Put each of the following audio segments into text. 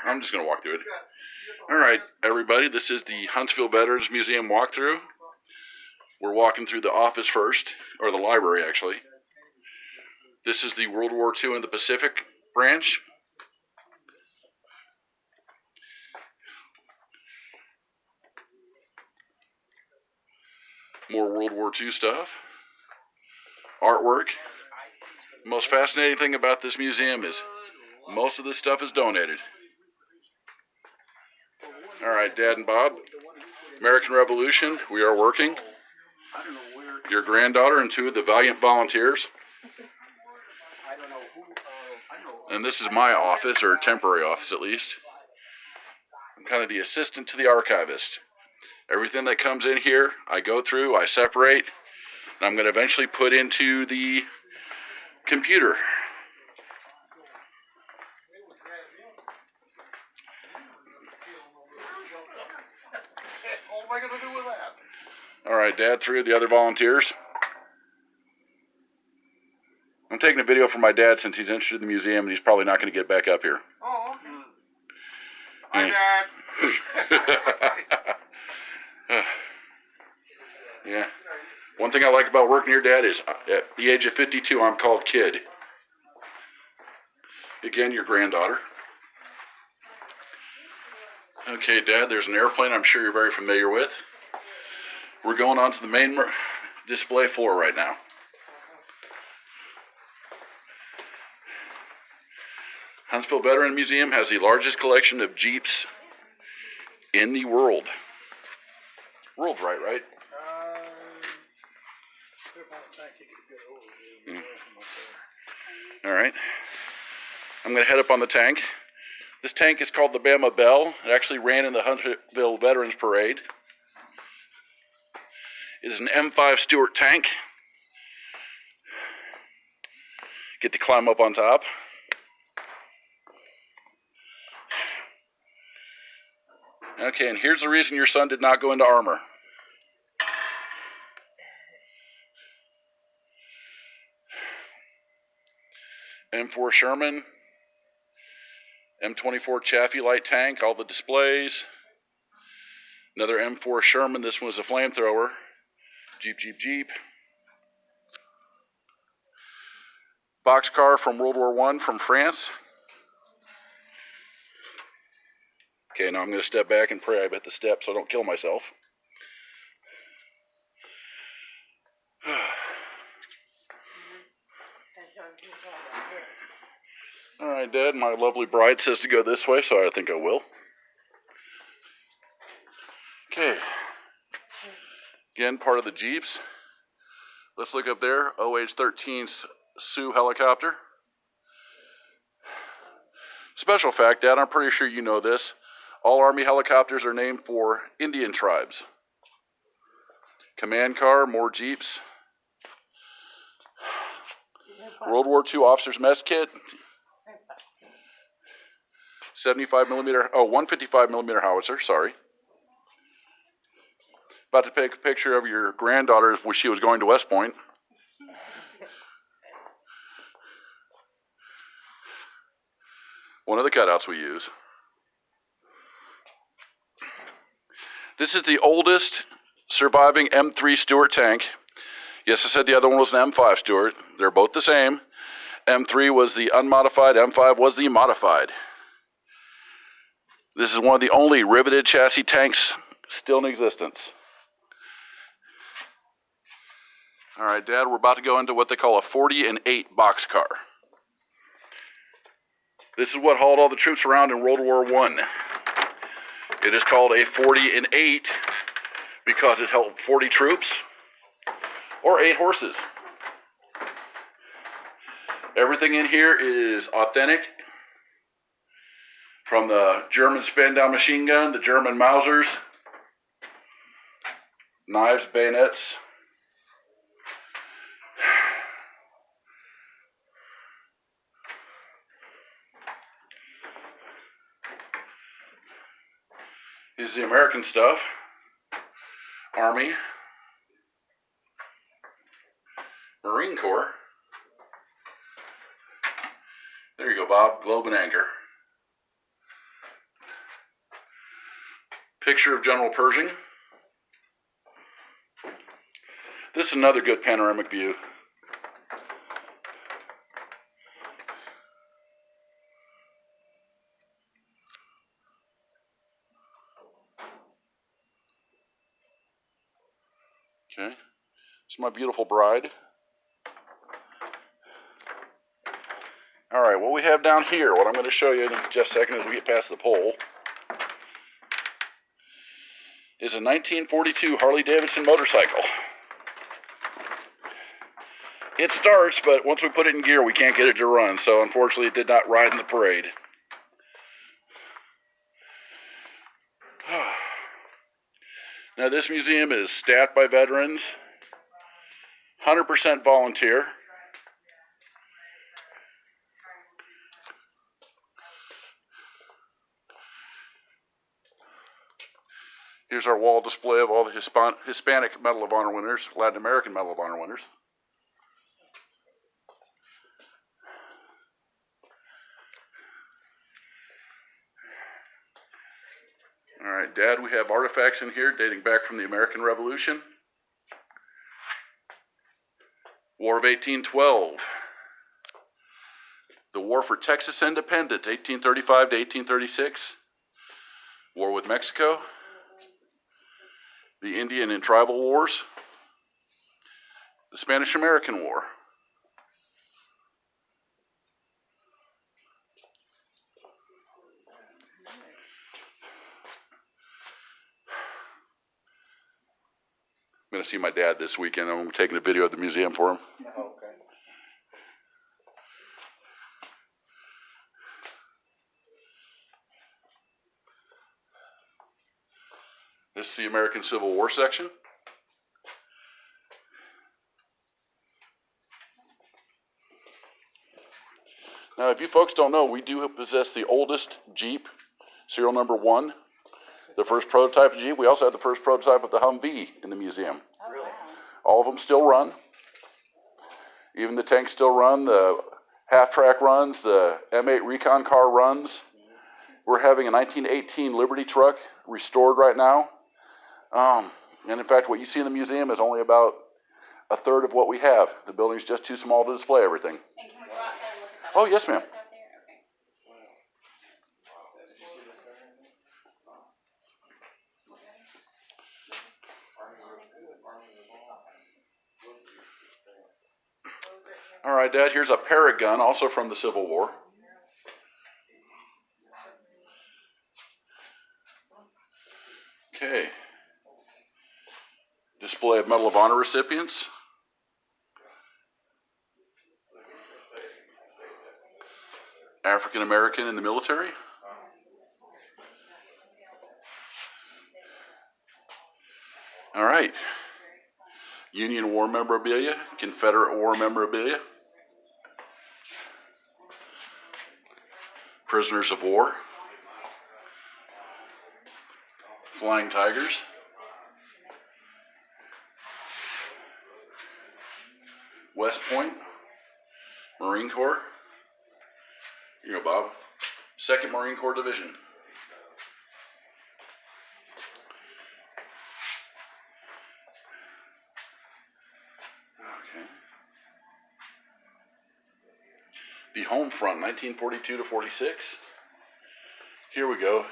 I'm just going to walk through it. All right, everybody, this is the Huntsville Veterans Museum walkthrough. We're walking through the office first, or the library, actually. This is the World War II in the Pacific branch. More World War II stuff. Artwork. The most fascinating thing about this museum is most of this stuff is donated. All right, Dad and Bob. American Revolution, we are working. Your granddaughter and two of the valiant volunteers. And this is my office, or temporary office at least. I'm kind of the assistant to the archivist. Everything that comes in here, I go through, I separate, and I'm going to eventually put into the computer. What am I going to do with that? All right, Dad, three of the other volunteers. I'm taking a video from my dad since he's interested in the museum and he's probably not going to get back up here. Oh, okay. Hi, Dad. Yeah. One thing I like about working here, Dad, is at the age of 52, I'm called Kid. Again, your granddaughter. Okay, Dad, there's an airplane I'm sure you're very familiar with. We're going on to the main display floor right now. Huntsville Veteran Museum has the largest collection of Jeeps in the world. World's right? All right. I'm going to head up on the tank. This tank is called the Bama Bell. It actually ran in the Huntsville Veterans Parade. It is an M5 Stuart tank. Get to climb up on top. Okay, and here's the reason your son did not go into armor. M4 Sherman, M24 Chaffee light tank, all the displays. Another M4 Sherman, this one was a flamethrower. Jeep. Boxcar from World War I from France. Okay, now I'm going to step back and pray I hit the steps so I don't kill myself. All right, Dad, my lovely bride says to go this way, so I think I will. Okay. Again, part of the Jeeps. Let's look up there, OH-13 Sioux helicopter. Special fact, Dad, I'm pretty sure you know this. All Army helicopters are named for Indian tribes. Command car, more Jeeps. World War II officer's mess kit. 155 millimeter howitzer, sorry. About to take a picture of your granddaughter when she was going to West Point. One of the cutouts we use. This is the oldest surviving M3 Stuart tank. Yes, I said the other one was an M5 Stuart. They're both the same. M3 was the unmodified, M5 was the modified. This is one of the only riveted chassis tanks still in existence. All right, Dad, we're about to go into what they call a 40-8 boxcar. This is what hauled all the troops around in World War I. It is called a 40-8 because it held 40 troops or 8 horses. Everything in here is authentic. From the German spin-down machine gun, the German Mausers, knives, bayonets. Here's the American stuff. Army. Marine Corps. There you go, Bob. Globe and anchor. Picture of General Pershing. This is another good panoramic view. Okay, this is my beautiful bride. All right, what we have down here, what I'm going to show you in just a second as we get past the pole, is a 1942 Harley-Davidson motorcycle. It starts, but once we put it in gear, we can't get it to run, so unfortunately it did not ride in the parade. Now this museum is staffed by veterans, 100% volunteer. Here's our wall display of all the Hispanic Medal of Honor winners, Latin American Medal of Honor winners. All right, Dad, we have artifacts in here dating back from the American Revolution. War of 1812. The War for Texas Independence, 1835 to 1836. War with Mexico. The Indian and Tribal Wars. The Spanish-American War. I'm going to see my dad this weekend. I'm taking a video at the museum for him. Oh, okay. This is the American Civil War section. Now, if you folks don't know, we do possess the oldest Jeep, serial number 1, the first prototype of Jeep. We also have the first prototype of the Humvee in the museum. Oh, wow. All of them still run. Even the tanks still run. The half-track runs. The M8 Recon car runs. We're having a 1918 Liberty truck restored right now. And in fact, what you see in the museum is only about a third of what we have. The building's just too small to display everything. And can we go out there and look at that? Oh, yes, ma'am. Out there? Okay. All right, Dad, here's a Paragon, also from the Civil War. Okay. Display of Medal of Honor recipients. African American in the military. All right. Union War memorabilia, Confederate War memorabilia. Prisoners of War. Flying Tigers. West Point. Marine Corps. Here you go, Bob. 2nd Marine Corps Division. Okay. The Home Front, 1942 to 46. Here we go.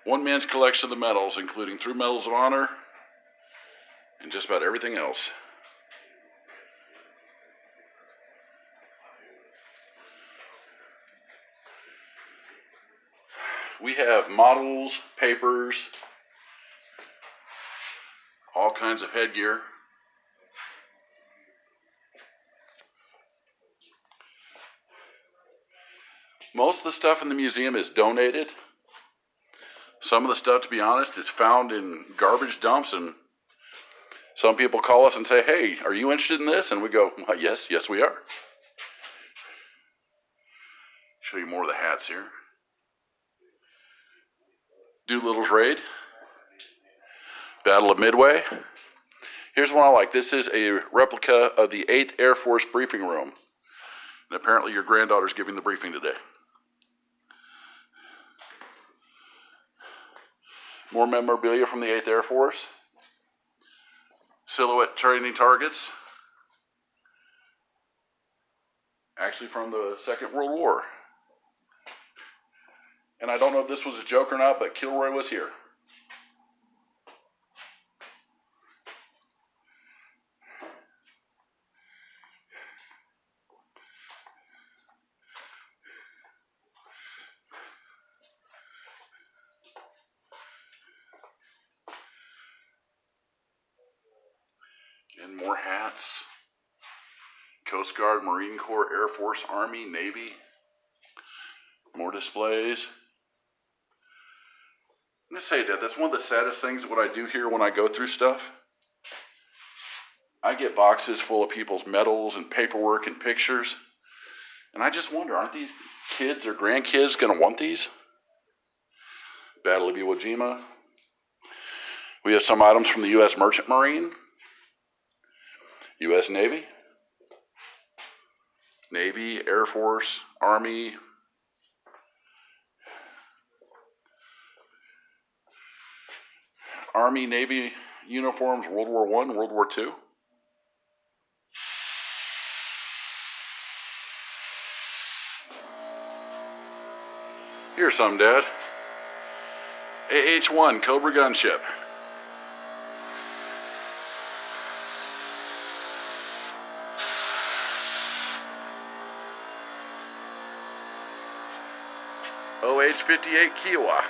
One man's collection of the medals, including 3 Medals of Honor and just about everything else. We have models, papers, all kinds of headgear. Most of the stuff in the museum is donated. Some of the stuff, to be honest, is found in garbage dumps, and some people call us and say, hey, are you interested in this? And we go, well, yes, we are. Show you more of the hats here. Doolittle's Raid. Battle of Midway. Here's one I like. This is a replica of the 8th Air Force briefing room. And apparently your granddaughter's giving the briefing today. More memorabilia from the 8th Air Force. Silhouette training targets. Actually from the Second World War. And I don't know if this was a joke or not, but Kilroy was here. And more hats. Coast Guard, Marine Corps, Air Force, Army, Navy. More displays. I'm gonna say, Dad, that's one of the saddest things what I do here when I go through stuff. I get boxes full of people's medals and paperwork and pictures. And I just wonder, aren't these kids or grandkids gonna want these? Battle of Iwo Jima. We have some items from the U.S. Merchant Marine. U.S. Navy. Navy, Air Force, Army. Army, Navy uniforms, World War I, World War II. Here's some, Dad. AH-1 Cobra gunship. OH-58 Kiowa.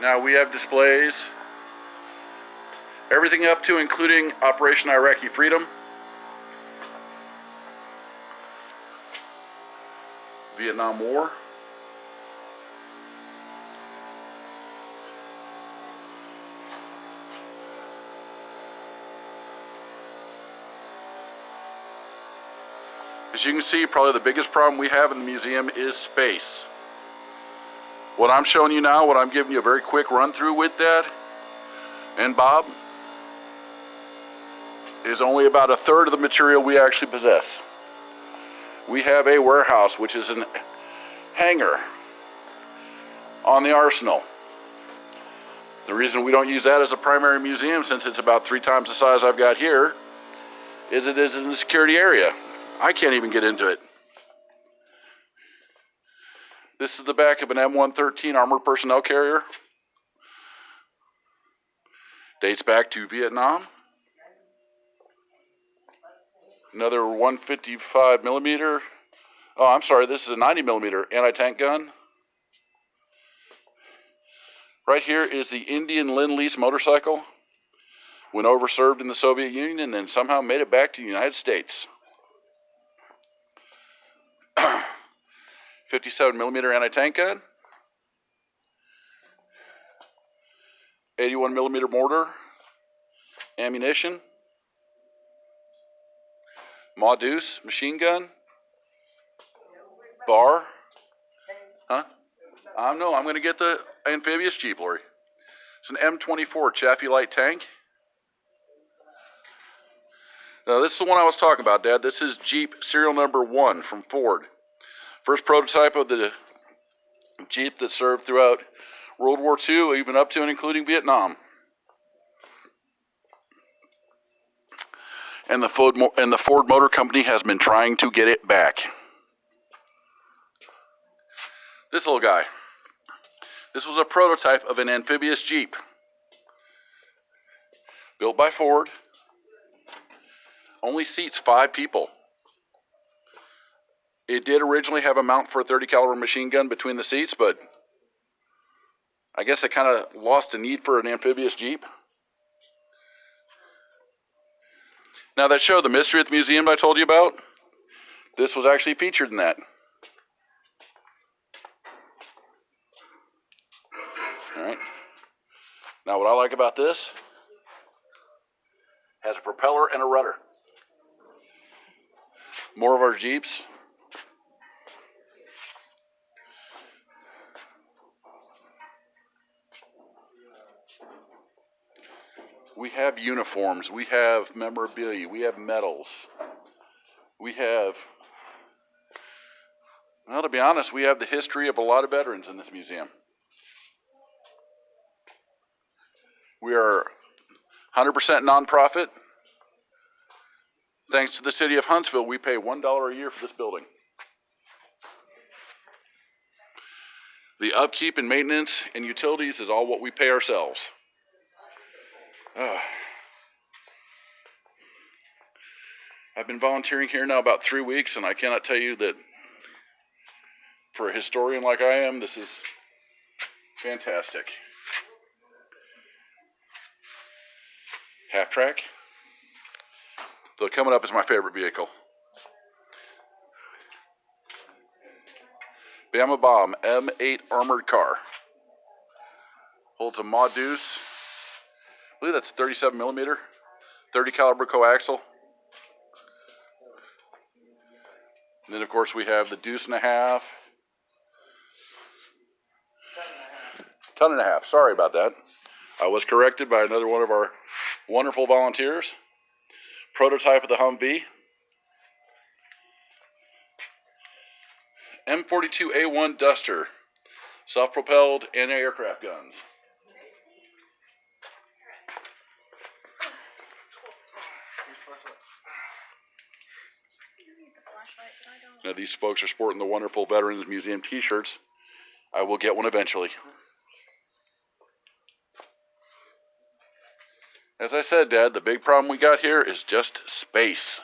Now we have displays. Everything up to including Operation Iraqi Freedom. Vietnam War. As you can see, probably the biggest problem we have in the museum is space. What I'm showing you now, what I'm giving you a very quick run through with, Dad and Bob, is only about a third of the material we actually possess. We have a warehouse, which is an hangar on the arsenal. The reason we don't use that as a primary museum, since it's about 3 times the size I've got here, is it is in the security area. I can't even get into it. This is the back of an M113 armored personnel carrier. Dates back to Vietnam. Another 155 millimeter. Oh, I'm sorry, this is a 90 millimeter anti-tank gun. Right here is the Indian Lend-Lease motorcycle. Went over, served in the Soviet Union, and then somehow made it back to the United States. 57 millimeter anti-tank gun. 81 millimeter mortar. Ammunition. Ma Deuce machine gun. Bar. Huh? No, I'm going to get the amphibious Jeep, Lori. It's an M24 Chaffee Light tank. Now, this is the one I was talking about, Dad. This is Jeep serial number 1 from Ford. First prototype of the Jeep that served throughout World War II, even up to and including Vietnam. And the Ford Motor Company has been trying to get it back. This little guy. This was a prototype of an amphibious Jeep. Built by Ford. Only seats 5 people. It did originally have a mount for a 30 caliber machine gun between the seats, but I guess it kind of lost the need for an amphibious Jeep. Now that show, The Mystery at the Museum I told you about, this was actually featured in that. All right. Now what I like about this, has a propeller and a rudder. More of our Jeeps. We have uniforms, we have memorabilia, we have medals, we have Well, to be honest, we have the history of a lot of veterans in this museum. We are 100% nonprofit. Thanks to the city of Huntsville, we pay $1 a year for this building. The upkeep and maintenance and utilities is all what we pay ourselves. I've been volunteering here now about 3 weeks, and I cannot tell you that for a historian like I am, this is fantastic. Half track. So coming up is my favorite vehicle. Bama Bomb M8 armored car. Holds a Mod Deuce. I believe that's 37 millimeter, 30 caliber coaxial. And then of course we have the Deuce and a half. Ton and a half. Sorry about that. I was corrected by another one of our wonderful volunteers. Prototype of the Humvee. M42A1 Duster. Self-propelled anti-aircraft guns. Now these folks are sporting the wonderful Veterans Museum t-shirts. I will get one eventually. As I said, Dad, the big problem we got here is just space.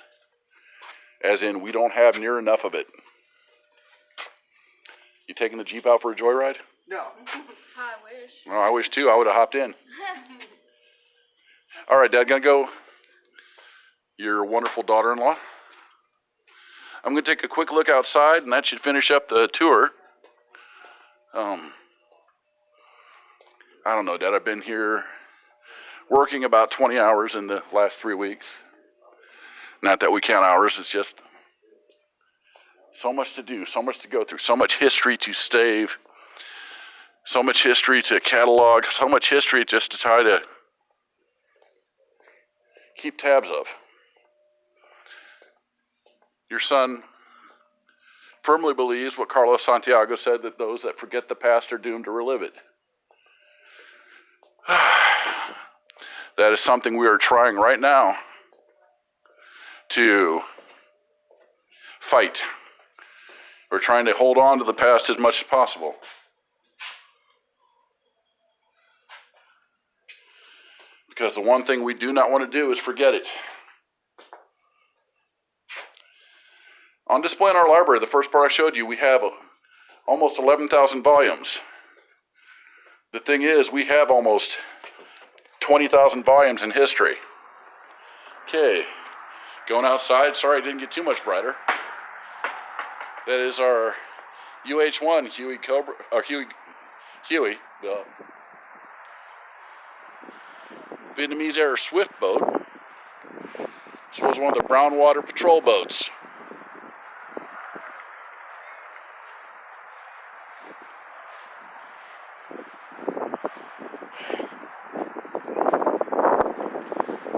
As in, we don't have near enough of it. You taking the Jeep out for a joyride? No. I wish. Oh, I wish too. I would have hopped in. All right, Dad, gonna go. Your wonderful daughter-in-law. I'm gonna take a quick look outside, and that should finish up the tour. I don't know, Dad. I've been here working about 20 hours in the last 3 weeks. Not that we count hours, it's just so much to do, so much to go through, so much history to save, so much history to catalog, so much history just to try to keep tabs of. Your son firmly believes what Carlos Santiago said, that those that forget the past are doomed to relive it. That is something we are trying right now to fight. We're trying to hold on to the past as much as possible. Because the one thing we do not want to do is forget it. On display in our library, the first part I showed you, we have almost 11,000 volumes. The thing is, we have almost 20,000 volumes in history. Okay, going outside. Sorry I didn't get too much brighter. That is our UH-1 Huey Cobra, or Huey, the Vietnamese Air Swift boat. This was one of the brown water patrol boats.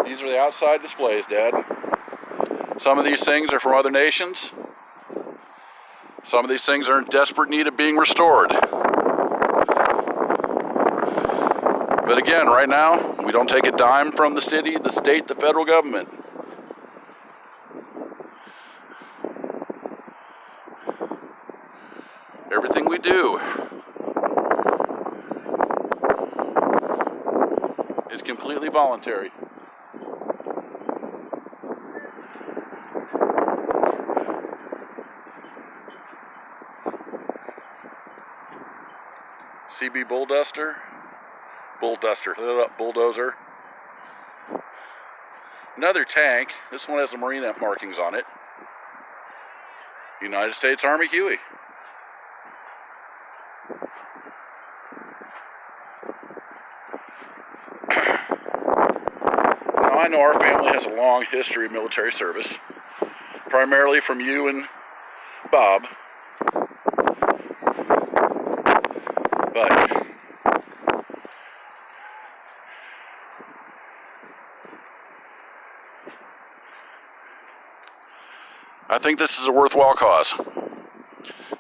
These are the outside displays, Dad. Some of these things are from other nations. Some of these things are in desperate need of being restored. But again, right now, we don't take a dime from the city, the state, the federal government. Everything we do is completely voluntary. CB bulldozer, bulldozer. Another tank. This one has the marine markings on it. United States Army Huey. Now I know our family has a long history of military service, primarily from you and Bob. But I think this is a worthwhile cause.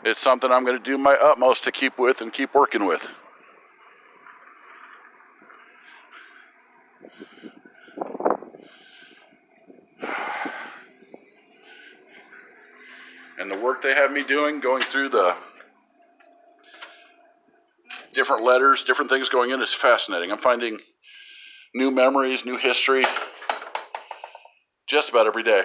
it's something I'm going to do my utmost to keep with and keep working with. And the work they have me doing, going through the different letters, different things going in, is fascinating. I'm finding new memories, new history, just about every day.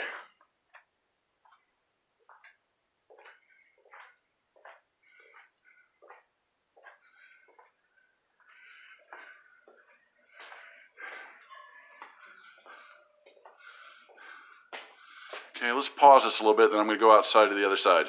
Okay, let's pause this a little bit, then I'm going to go outside to the other side.